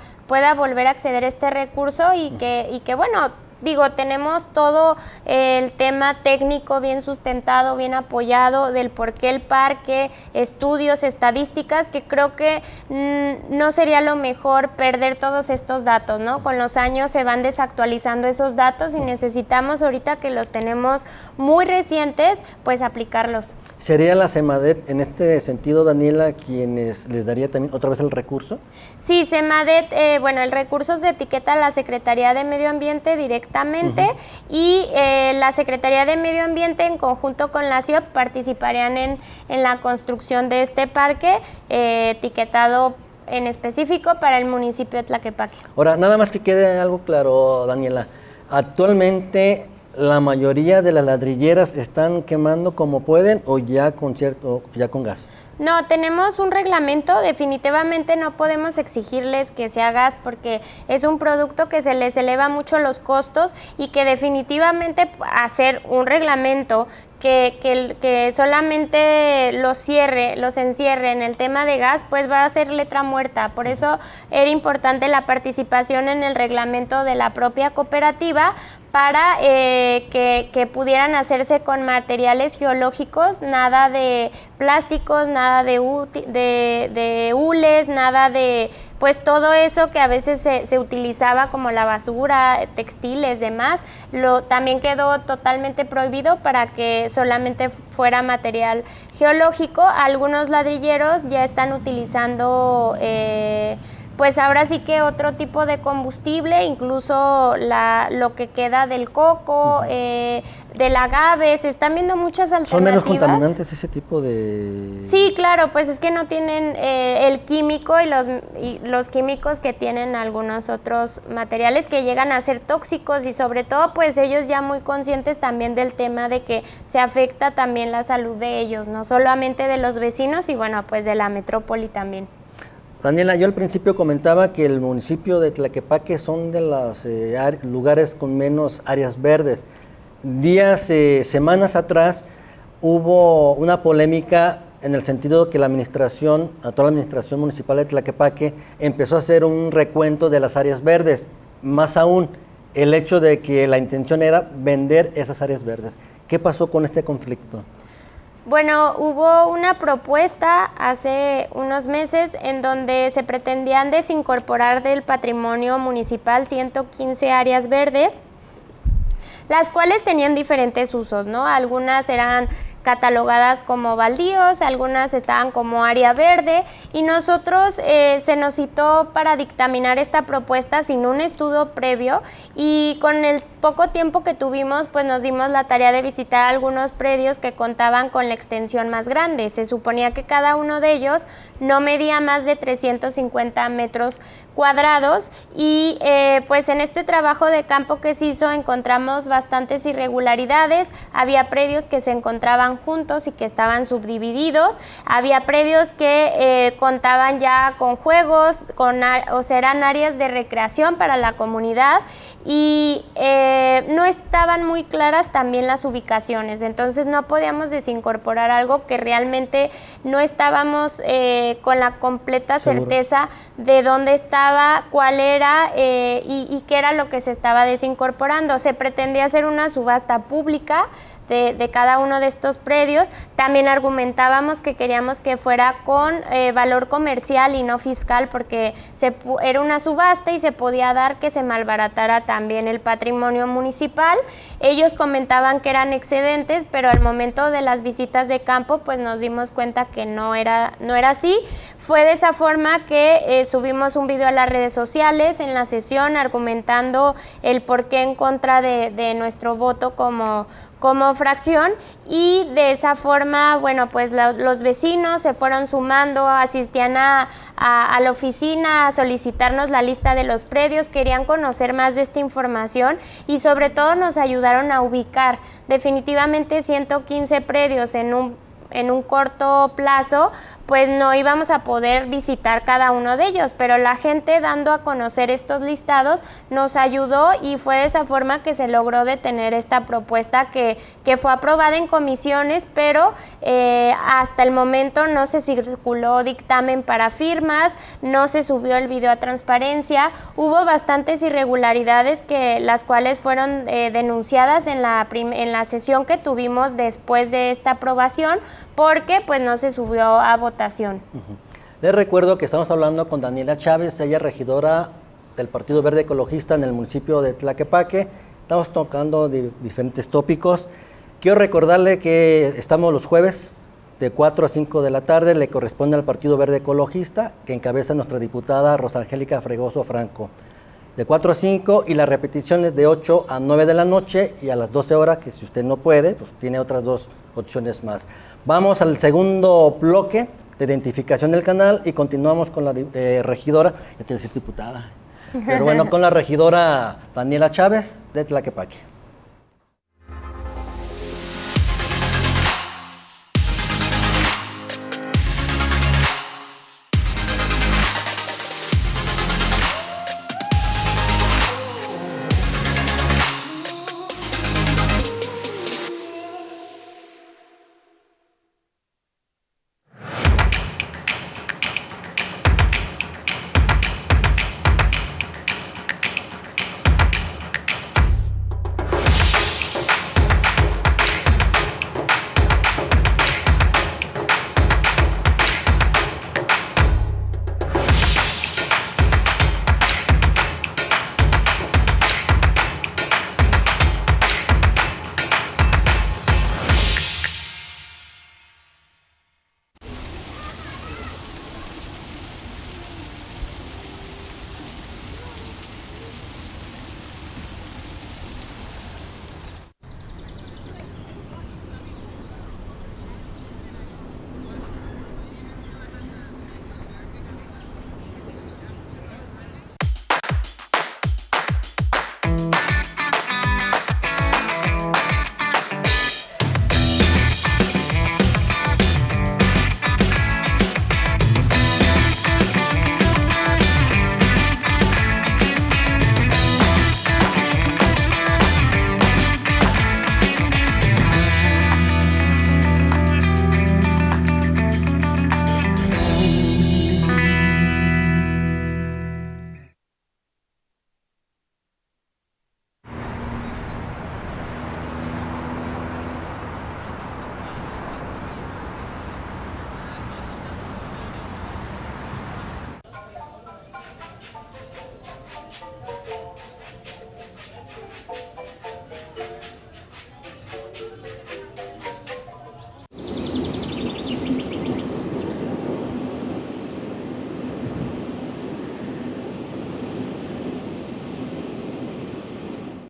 volver a acceder a este recurso y que bueno, digo, tenemos todo el tema técnico bien sustentado, bien apoyado, del por qué el parque, estudios, estadísticas, que creo que no sería lo mejor perder todos estos datos, ¿no? Con los años se van desactualizando esos datos y necesitamos, ahorita que los tenemos muy recientes, pues aplicarlos. ¿Sería la CEMADET en este sentido, Daniela, quienes les daría también otra vez el recurso? Sí, CEMADET, bueno, el recurso se etiqueta a la Secretaría de Medio Ambiente directamente, y la Secretaría de Medio Ambiente en conjunto con la CIOP participarían en la construcción de este parque etiquetado en específico para el municipio de Tlaquepaque. Ahora, nada más que quede algo claro, Daniela, actualmente la mayoría de las ladrilleras están quemando como pueden, o ya con gas. No, tenemos un reglamento, definitivamente no podemos exigirles que sea gas porque es un producto que se les eleva mucho los costos, y que definitivamente hacer un reglamento que solamente los encierre en el tema de gas, pues va a ser letra muerta. Por eso era importante la participación en el reglamento de la propia cooperativa, para que pudieran hacerse con materiales geológicos, nada de plásticos, nada de hules, nada de pues todo eso que a veces se utilizaba como la basura, textiles, demás, también quedó totalmente prohibido para que solamente fuera material geológico. Algunos ladrilleros ya están utilizando pues ahora sí que otro tipo de combustible, incluso lo que queda del coco, del agave, se están viendo muchas alternativas. ¿Son menos contaminantes ese tipo de...? Sí, claro, pues es que no tienen el químico y los químicos que tienen algunos otros materiales que llegan a ser tóxicos, y sobre todo pues ellos ya muy conscientes también del tema de que se afecta también la salud de ellos, no solamente de los vecinos y bueno, pues de la metrópoli también. Daniela, yo al principio comentaba que el municipio de Tlaquepaque son de los lugares con menos áreas verdes. Semanas atrás hubo una polémica en el sentido de que toda la administración municipal de Tlaquepaque empezó a hacer un recuento de las áreas verdes, más aún el hecho de que la intención era vender esas áreas verdes. ¿Qué pasó con este conflicto? Bueno, hubo una propuesta hace unos meses en donde se pretendían desincorporar del patrimonio municipal 115 áreas verdes, las cuales tenían diferentes usos, ¿no? Algunas eran catalogadas como baldíos, algunas estaban como área verde, y nosotros se nos citó para dictaminar esta propuesta sin un estudio previo, y con el poco tiempo que tuvimos, pues nos dimos la tarea de visitar algunos predios que contaban con la extensión más grande. Se suponía que cada uno de ellos no medía más de 350 metros cuadrados, y pues en este trabajo de campo que se hizo encontramos bastantes irregularidades. Había predios que se encontraban juntos y que estaban subdivididos, había predios que contaban ya con juegos, o sea, eran áreas de recreación para la comunidad, y no estaban muy claras también las ubicaciones, entonces no podíamos desincorporar algo que realmente no estábamos con la completa certeza de dónde estaba, cuál era y qué era lo que se estaba desincorporando. Se pretendía hacer una subasta pública de cada uno de estos predios. También argumentábamos que queríamos que fuera con valor comercial y no fiscal, porque era una subasta y se podía dar que se malbaratara también el patrimonio municipal. Ellos comentaban que eran excedentes, pero al momento de las visitas de campo pues nos dimos cuenta que no era así. Fue de esa forma que subimos un video a las redes sociales en la sesión argumentando el porqué en contra de nuestro voto como fracción, y de esa forma, bueno, pues los vecinos se fueron sumando, asistían a la oficina a solicitarnos la lista de los predios, querían conocer más de esta información y sobre todo nos ayudaron a ubicar. Definitivamente 115 predios en un corto plazo, pues no íbamos a poder visitar cada uno de ellos, pero la gente dando a conocer estos listados nos ayudó, y fue de esa forma que se logró detener esta propuesta que fue aprobada en comisiones, pero hasta el momento no se circuló dictamen para firmas, no se subió el video a transparencia. Hubo bastantes irregularidades las cuales fueron denunciadas en la sesión que tuvimos después de esta aprobación, porque pues no se subió a votación. Les recuerdo que estamos hablando con Daniela Chávez, ella es regidora del Partido Verde Ecologista en el municipio de Tlaquepaque. Estamos tocando diferentes tópicos. Quiero recordarle que estamos los jueves de 4 a 5 de la tarde, le corresponde al Partido Verde Ecologista, que encabeza nuestra diputada Rosangélica Fregoso Franco. De 4 a 5, y las repeticiones de 8 a 9 de la noche y a las 12 horas, que si usted no puede, pues tiene otras 2 opciones más. Vamos al segundo bloque de identificación del canal y continuamos con la regidora, ya te voy a decir diputada, pero bueno, con la regidora Daniela Chávez de Tlaquepaque.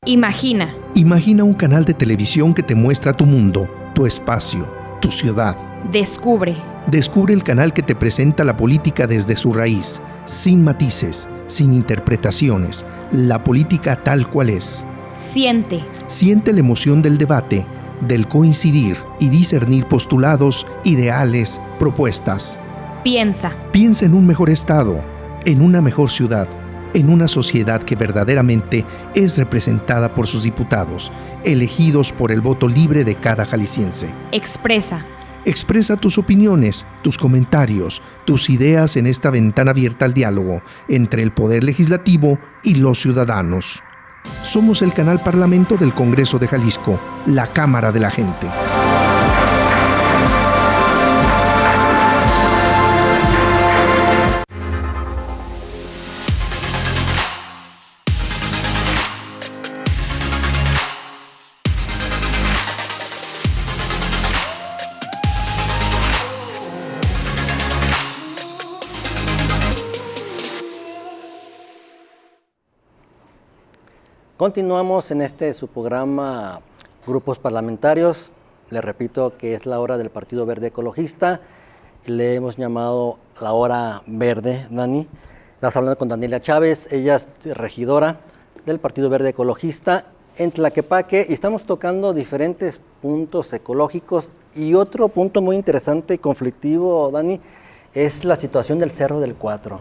Imagina. Imagina un canal de televisión que te muestra tu mundo, tu espacio, tu ciudad. Descubre. Descubre el canal que te presenta la política desde su raíz, sin matices, sin interpretaciones, la política tal cual es. Siente. Siente la emoción del debate, del coincidir y discernir postulados, ideales, propuestas. Piensa. Piensa en un mejor estado, en una mejor ciudad, en una sociedad que verdaderamente es representada por sus diputados, elegidos por el voto libre de cada jalisciense. Expresa. Expresa tus opiniones, tus comentarios, tus ideas en esta ventana abierta al diálogo entre el Poder Legislativo y los ciudadanos. Somos el canal Parlamento del Congreso de Jalisco, la Cámara de la Gente. Continuamos en su programa Grupos Parlamentarios. Les repito que es la hora del Partido Verde Ecologista. Le hemos llamado la hora verde, Dani. Estás hablando con Daniela Chávez, ella es regidora del Partido Verde Ecologista en Tlaquepaque y estamos tocando diferentes puntos ecológicos y otro punto muy interesante y conflictivo, Dani, es la situación del Cerro del Cuatro.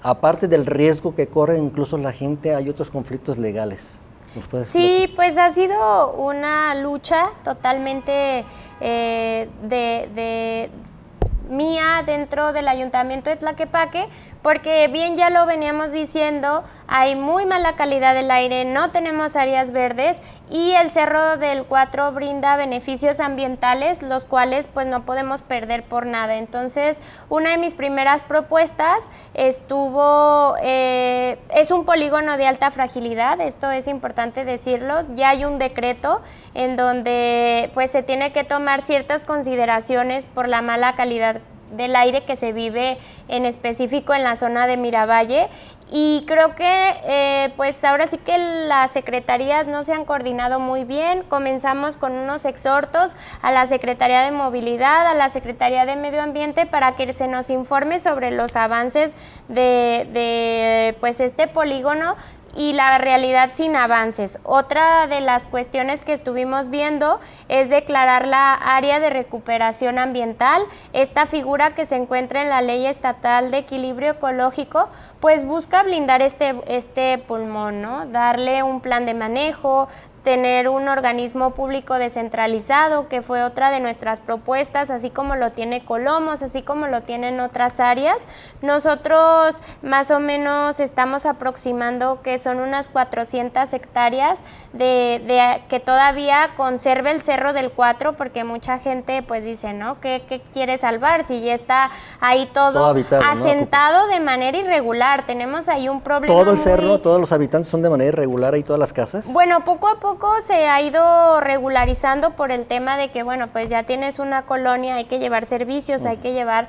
Aparte del riesgo que corre incluso la gente, hay otros conflictos legales. Sí, pues ha sido una lucha totalmente mía dentro del Ayuntamiento de Tlaquepaque, porque bien ya lo veníamos diciendo, hay muy mala calidad del aire, no tenemos áreas verdes y el Cerro del Cuatro brinda beneficios ambientales, los cuales pues no podemos perder por nada. Entonces, una de mis primeras propuestas es un polígono de alta fragilidad, esto es importante decirlo, ya hay un decreto en donde pues se tiene que tomar ciertas consideraciones por la mala calidad del aire que se vive en específico en la zona de Miravalle y creo que pues ahora sí que las secretarías no se han coordinado muy bien. Comenzamos con unos exhortos a la Secretaría de Movilidad, a la Secretaría de Medio Ambiente para que se nos informe sobre los avances de pues este polígono y la realidad sin avances. Otra de las cuestiones que estuvimos viendo es declarar la área de recuperación ambiental. Esta figura que se encuentra en la Ley Estatal de Equilibrio Ecológico, pues busca blindar este pulmón, ¿no? Darle un plan de manejo, tener un organismo público descentralizado, que fue otra de nuestras propuestas, así como lo tiene Colomos, así como lo tienen otras áreas. Nosotros más o menos estamos aproximando que son unas 400 hectáreas de que todavía conserve el Cerro del Cuatro, porque mucha gente pues dice, ¿no? ¿Qué quiere salvar si ya está ahí todo habitado, asentado, ¿no? De manera irregular? Tenemos ahí un problema. ¿Todo el cerro, todos los habitantes son de manera irregular ahí todas las casas? Bueno, poco a poco se ha ido regularizando por el tema de que, bueno, pues ya tienes una colonia, hay que llevar servicios, hay que llevar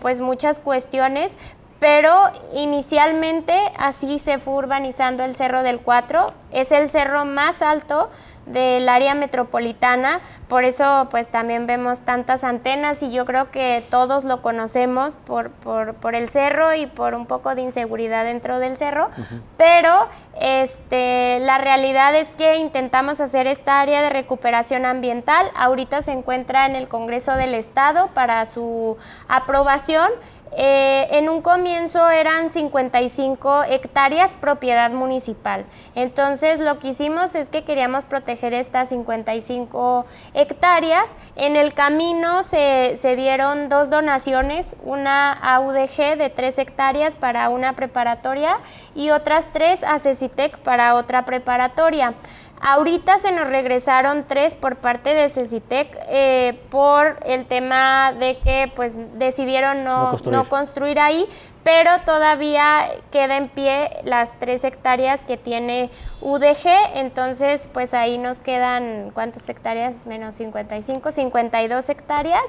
pues muchas cuestiones, pero inicialmente así se fue urbanizando el Cerro del Cuatro. Es el cerro más alto del área metropolitana, por eso pues también vemos tantas antenas y yo creo que todos lo conocemos por el cerro y por un poco de inseguridad dentro del cerro, pero la realidad es que intentamos hacer esta área de recuperación ambiental. Ahorita se encuentra en el Congreso del Estado para su aprobación. En un comienzo eran 55 hectáreas propiedad municipal. Entonces lo que hicimos es que queríamos proteger estas 55 hectáreas. En el camino se dieron 2 donaciones, una a UDG de 3 hectáreas para una preparatoria y otras 3 a CECITEC para otra preparatoria. Ahorita se nos regresaron 3 por parte de CECITEC por el tema de que pues decidieron no construir ahí, pero todavía queda en pie las 3 hectáreas que tiene UDG, entonces pues ahí nos quedan, ¿cuántas hectáreas? Menos 55, 52 hectáreas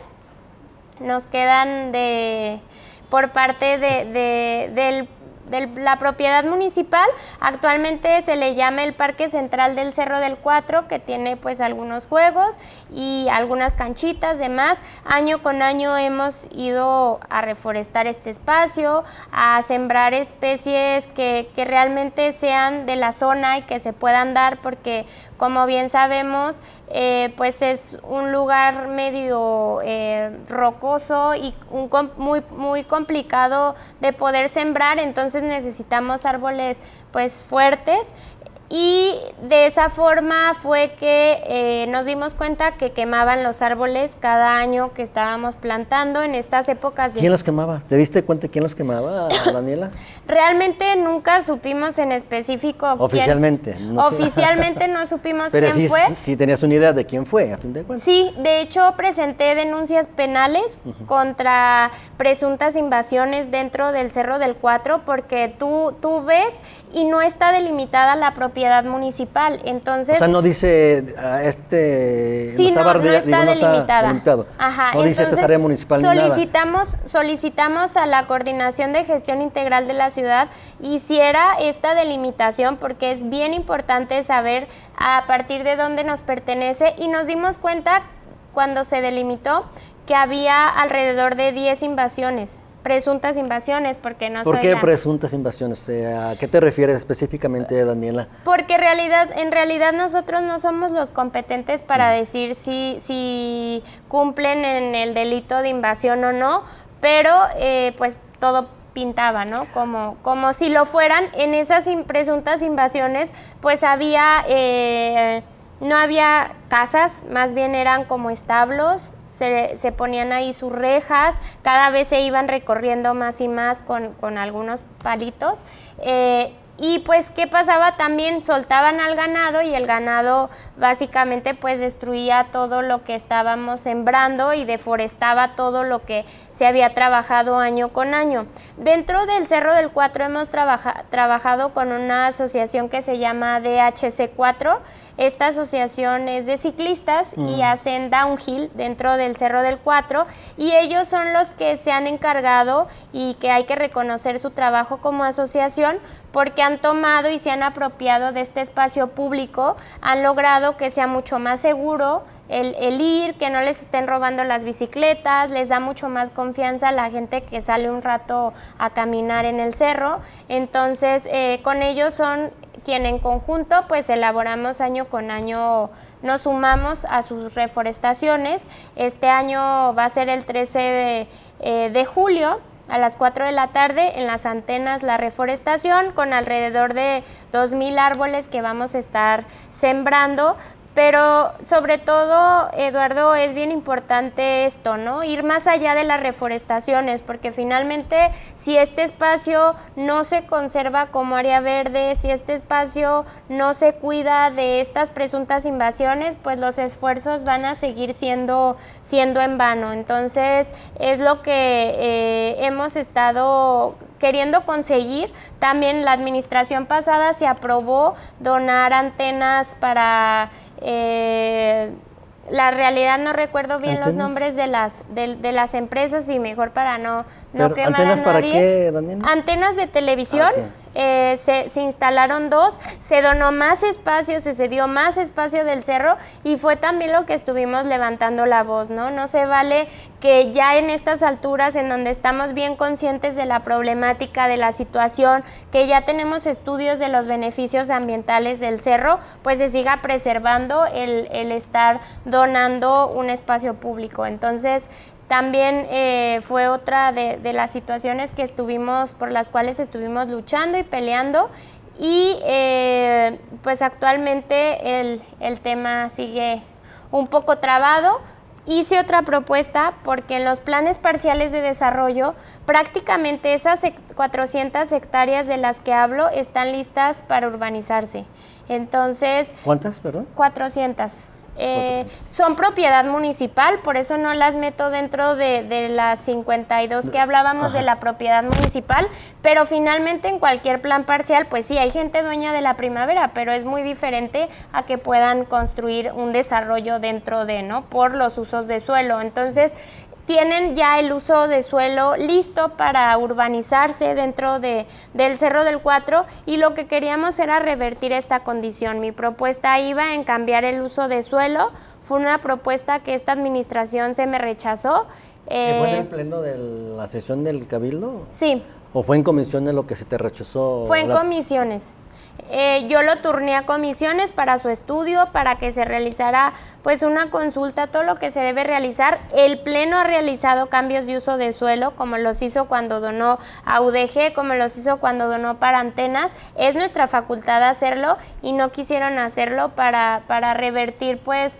nos quedan por parte del la propiedad municipal. Actualmente se le llama el Parque Central del Cerro del Cuatro, que tiene pues algunos juegos y algunas canchitas, demás. Año con año hemos ido a reforestar este espacio, a sembrar especies que realmente sean de la zona y que se puedan dar, porque como bien sabemos, pues es un lugar medio rocoso y muy complicado de poder sembrar, entonces necesitamos árboles pues fuertes. Y de esa forma fue que nos dimos cuenta que quemaban los árboles cada año que estábamos plantando en estas épocas. ¿Quién los quemaba? ¿Te diste cuenta quién los quemaba, Daniela? Realmente nunca supimos en específico oficialmente. Quién. Oficialmente no supimos pero quién fue. Sí tenías una idea de quién fue, a fin de cuentas. Sí, de hecho presenté denuncias penales contra presuntas invasiones dentro del Cerro del Cuatro, porque tú ves y no está delimitada la propiedad municipal, entonces... O sea, no dice, sí, no está delimitada. Ajá, no dice esta área municipal ni nada. Solicitamos a la Coordinación de Gestión Integral de la ciudad hiciera esta delimitación, porque es bien importante saber a partir de dónde nos pertenece, y nos dimos cuenta cuando se delimitó que había alrededor de 10 invasiones. Presuntas invasiones, porque no ¿Por qué presuntas invasiones? ¿A qué te refieres específicamente, Daniela? Porque en realidad nosotros no somos los competentes para decir si cumplen en el delito de invasión o no, pero pues todo pintaba, ¿no? Como si lo fueran. En esas presuntas invasiones, pues no había casas, más bien eran como establos. Se ponían ahí sus rejas, cada vez se iban recorriendo más y más con algunos palitos. Y pues, ¿qué pasaba? También soltaban al ganado, y el ganado básicamente pues destruía todo lo que estábamos sembrando y deforestaba todo lo que se había trabajado año con año. Dentro del Cerro del Cuatro hemos trabajado con una asociación que se llama DHC4. Esta asociación es de ciclistas y hacen downhill dentro del Cerro del Cuatro, y ellos son los que se han encargado, y que hay que reconocer su trabajo como asociación, porque han tomado y se han apropiado de este espacio público, han logrado que sea mucho más seguro el ir, que no les estén robando las bicicletas, les da mucho más confianza a la gente que sale un rato a caminar en el cerro. Entonces, con ellos son quien en conjunto pues elaboramos año con año, nos sumamos a sus reforestaciones. Este año va a ser el 13 de julio, a las 4 de la tarde, en las antenas la reforestación, con alrededor de 2,000 árboles que vamos a estar sembrando. Pero sobre todo, Eduardo, es bien importante esto, ¿no? Ir más allá de las reforestaciones, porque finalmente si este espacio no se conserva como área verde, si este espacio no se cuida de estas presuntas invasiones, pues los esfuerzos van a seguir siendo en vano. Entonces, es lo que hemos estado queriendo conseguir. También la administración pasada se aprobó donar antenas para... la realidad no recuerdo bien los nombres de las empresas, y mejor para no quemar ¿antenas a nadie. para qué, Daniela? Antenas de televisión. Se instalaron 2, se donó más espacio, se cedió más espacio del cerro, y fue también lo que estuvimos levantando la voz, ¿no? No se vale que ya en estas alturas, en donde estamos bien conscientes de la problemática, de la situación, que ya tenemos estudios de los beneficios ambientales del cerro, pues se siga preservando el estar donando un espacio público. Entonces, también fue otra de las situaciones por las cuales estuvimos luchando y peleando, y pues actualmente el tema sigue un poco trabado. Hice otra propuesta porque en los planes parciales de desarrollo prácticamente esas 400 hectáreas de las que hablo están listas para urbanizarse. Entonces... ¿Cuántas, perdón? 400. Son propiedad municipal, por eso no las meto dentro de las 52 que hablábamos de la propiedad municipal, pero finalmente en cualquier plan parcial, pues sí, hay gente dueña de la Primavera, pero es muy diferente a que puedan construir un desarrollo dentro de, ¿no? Por los usos de suelo. Entonces, tienen ya el uso de suelo listo para urbanizarse dentro del Cerro del Cuatro, y lo que queríamos era revertir esta condición. Mi propuesta iba en cambiar el uso de suelo. Fue una propuesta que esta administración se me rechazó. ¿Fue en el pleno de la sesión del Cabildo? Sí. ¿O fue en comisiones lo que se te rechazó? Fue en comisiones. Yo lo turné a comisiones para su estudio, para que se realizara pues una consulta, todo lo que se debe realizar. El Pleno ha realizado cambios de uso de suelo, como los hizo cuando donó a UDG, como los hizo cuando donó para antenas. Es nuestra facultad hacerlo y no quisieron hacerlo para revertir pues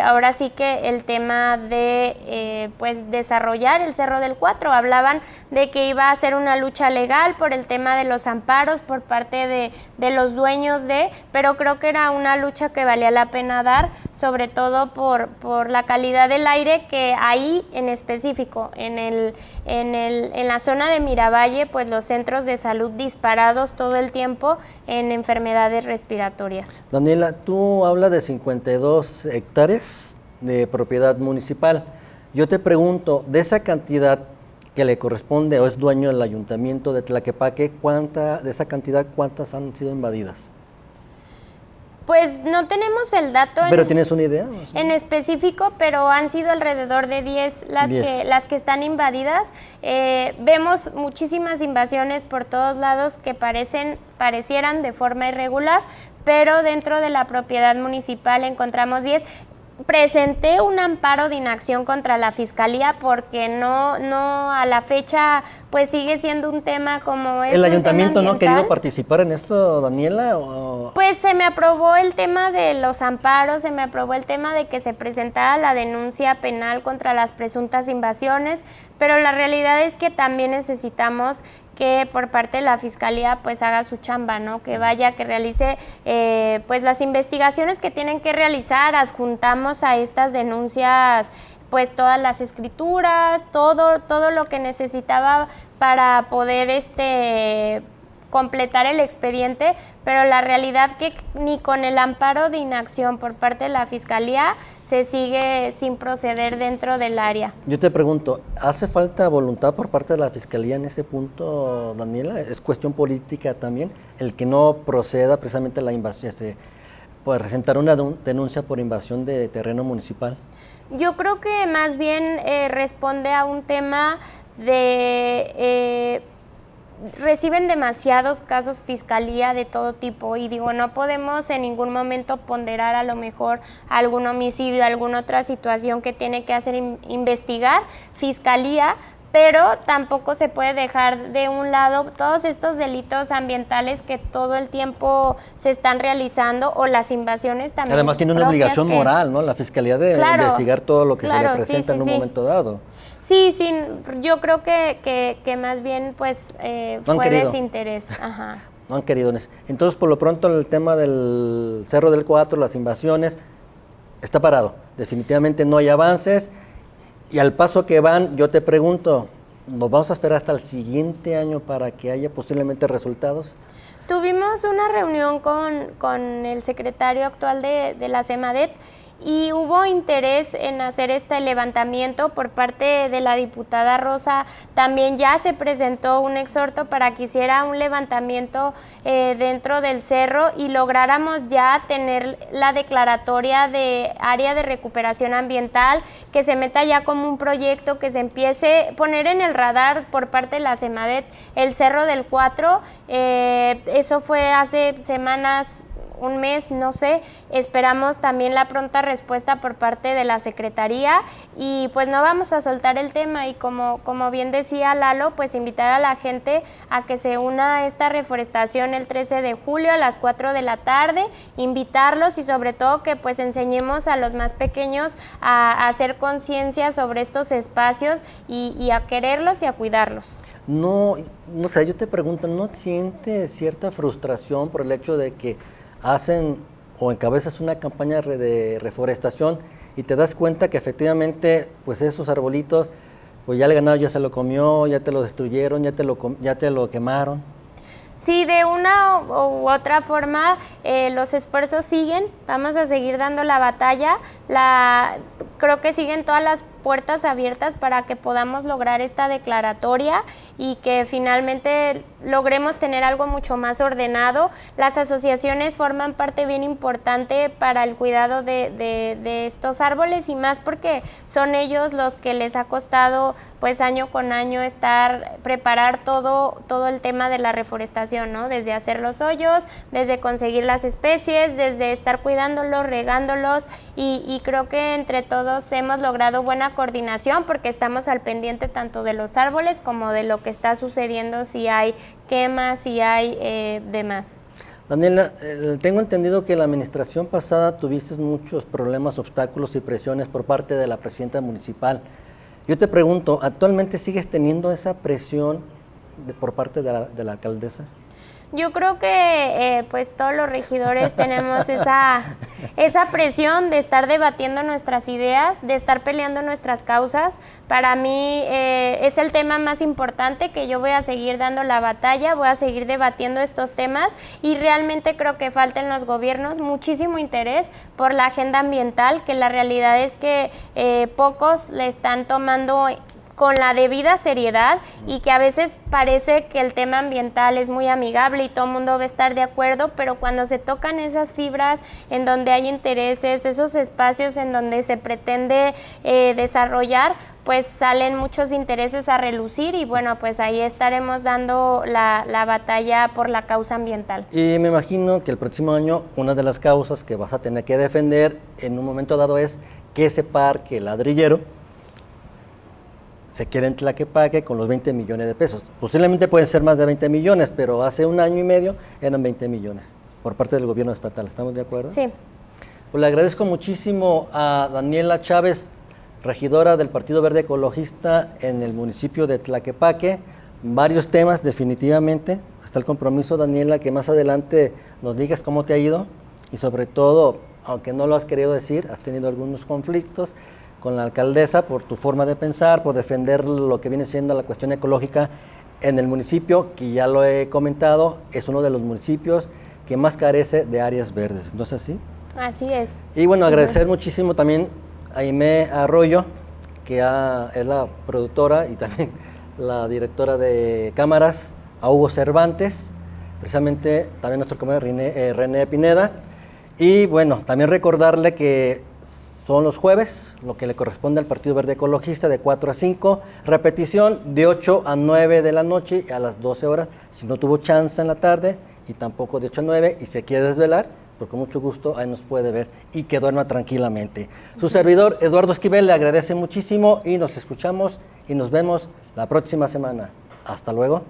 ahora sí que el tema de pues desarrollar el Cerro del Cuatro. Hablaban de que iba a ser una lucha legal por el tema de los amparos por parte de los dueños pero creo que era una lucha que valía la pena dar, sobre todo por la calidad del aire, que ahí en específico, en la zona de Miravalle, pues los centros de salud disparados todo el tiempo en enfermedades respiratorias. Daniela, tú hablas de 52 hectáreas de propiedad municipal. Yo te pregunto, de esa cantidad que le corresponde o es dueño del ayuntamiento de Tlaquepaque, de esa cantidad, ¿cuántas han sido invadidas? Pues no tenemos el dato ¿Pero tienes una idea? En específico, pero han sido alrededor de 10 las que están invadidas. Vemos muchísimas invasiones por todos lados que parecieran de forma irregular, pero dentro de la propiedad municipal encontramos 10. Presenté un amparo de inacción contra la Fiscalía porque no a la fecha pues sigue siendo un tema como es. ¿El ayuntamiento no ha querido participar en esto, Daniela? Pues se me aprobó el tema de los amparos, se me aprobó el tema de que se presentara la denuncia penal contra las presuntas invasiones, pero la realidad es que también necesitamos que por parte de la Fiscalía pues haga su chamba, ¿no? Que vaya, que realice pues las investigaciones que tienen que realizar. Adjuntamos a estas denuncias pues todas las escrituras, todo lo que necesitaba para poder completar el expediente, pero la realidad que ni con el amparo de inacción por parte de la Fiscalía se sigue sin proceder dentro del área. Yo te pregunto, ¿hace falta voluntad por parte de la Fiscalía en este punto, Daniela? ¿Es cuestión política también el que no proceda precisamente a la invasión, pues presentar una denuncia por invasión de terreno municipal? Yo creo que más bien responde a un tema de reciben demasiados casos Fiscalía de todo tipo, y digo, no podemos en ningún momento ponderar a lo mejor algún homicidio, alguna otra situación que tiene que hacer investigar Fiscalía, pero tampoco se puede dejar de un lado todos estos delitos ambientales que todo el tiempo se están realizando, o las invasiones también. Además tiene una obligación moral, ¿no? La Fiscalía de investigar todo lo que se le presenta en un momento dado. Sí, yo creo que más bien pues fue desinterés. Ajá. No han querido. Entonces, por lo pronto, el tema del Cerro del Cuatro, las invasiones, está parado. Definitivamente no hay avances. Y al paso que van, yo te pregunto, ¿nos vamos a esperar hasta el siguiente año para que haya posiblemente resultados? Tuvimos una reunión con el secretario actual de la CEMADET y hubo interés en hacer este levantamiento por parte de la diputada Rosa. También ya se presentó un exhorto para que hiciera un levantamiento dentro del cerro y lográramos ya tener la declaratoria de área de recuperación ambiental, que se meta ya como un proyecto, que se empiece a poner en el radar por parte de la CEMADET el Cerro del Cuatro. Eso fue hace semanas, un mes, no sé. Esperamos también la pronta respuesta por parte de la Secretaría y pues no vamos a soltar el tema, y como bien decía Lalo, pues invitar a la gente a que se una a esta reforestación el 13 de julio a las 4 de la tarde, invitarlos y sobre todo que pues enseñemos a los más pequeños a hacer conciencia sobre estos espacios y a quererlos y a cuidarlos. No sé, yo te pregunto, ¿no sientes cierta frustración por el hecho de que hacen o encabezas una campaña de reforestación y te das cuenta que efectivamente pues esos arbolitos, pues ya el ganado ya se lo comió, ya te lo destruyeron, ya te lo quemaron? Sí, de una u otra forma los esfuerzos siguen, vamos a seguir dando la batalla. creo que siguen todas las puertas abiertas para que podamos lograr esta declaratoria y que finalmente logremos tener algo mucho más ordenado. Las asociaciones forman parte bien importante para el cuidado de estos árboles y más porque son ellos los que les ha costado pues año con año preparar todo el tema de la reforestación, ¿no? Desde hacer los hoyos, desde conseguir las especies, desde estar cuidándolos, regándolos y creo que entre todos hemos logrado buena coordinación porque estamos al pendiente tanto de los árboles como de lo que está sucediendo, si hay quemas, si hay demás. Daniela, tengo entendido que en la administración pasada tuviste muchos problemas, obstáculos y presiones por parte de la presidenta municipal. Yo te pregunto, ¿actualmente sigues teniendo esa presión por parte de la alcaldesa? Yo creo que pues todos los regidores tenemos esa presión de estar debatiendo nuestras ideas, de estar peleando nuestras causas. Para mí es el tema más importante que yo voy a seguir dando la batalla, voy a seguir debatiendo estos temas y realmente creo que falta en los gobiernos muchísimo interés por la agenda ambiental, que la realidad es que pocos le están tomando con la debida seriedad y que a veces parece que el tema ambiental es muy amigable y todo el mundo va a estar de acuerdo, pero cuando se tocan esas fibras en donde hay intereses, esos espacios en donde se pretende desarrollar, pues salen muchos intereses a relucir y bueno, pues ahí estaremos dando la batalla por la causa ambiental. Y me imagino que el próximo año una de las causas que vas a tener que defender en un momento dado es que ese parque ladrillero se quede en Tlaquepaque con los 20 millones de pesos. Posiblemente pueden ser más de 20 millones, pero hace un año y medio eran 20 millones por parte del gobierno estatal. ¿Estamos de acuerdo? Sí. Pues le agradezco muchísimo a Daniela Chávez, regidora del Partido Verde Ecologista en el municipio de Tlaquepaque. Varios temas definitivamente. Está el compromiso, Daniela, que más adelante nos digas cómo te ha ido y sobre todo, aunque no lo has querido decir, has tenido algunos conflictos con la alcaldesa por tu forma de pensar, por defender lo que viene siendo la cuestión ecológica en el municipio, que ya lo he comentado, es uno de los municipios que más carece de áreas verdes, ¿no es así? Así es. Y bueno, agradecer muchísimo también a Aimé Arroyo, que es la productora y también la directora de cámaras, a Hugo Cervantes, precisamente también nuestro compañero René Pineda, y bueno, también recordarle que son los jueves, lo que le corresponde al Partido Verde Ecologista, de 4 a 5, repetición de 8 a 9 de la noche a las 12 horas, si no tuvo chance en la tarde, y tampoco de 8 a 9, y se quiere desvelar, pues con mucho gusto ahí nos puede ver y que duerma tranquilamente. Su servidor, Eduardo Esquivel, le agradece muchísimo y nos escuchamos y nos vemos la próxima semana. Hasta luego.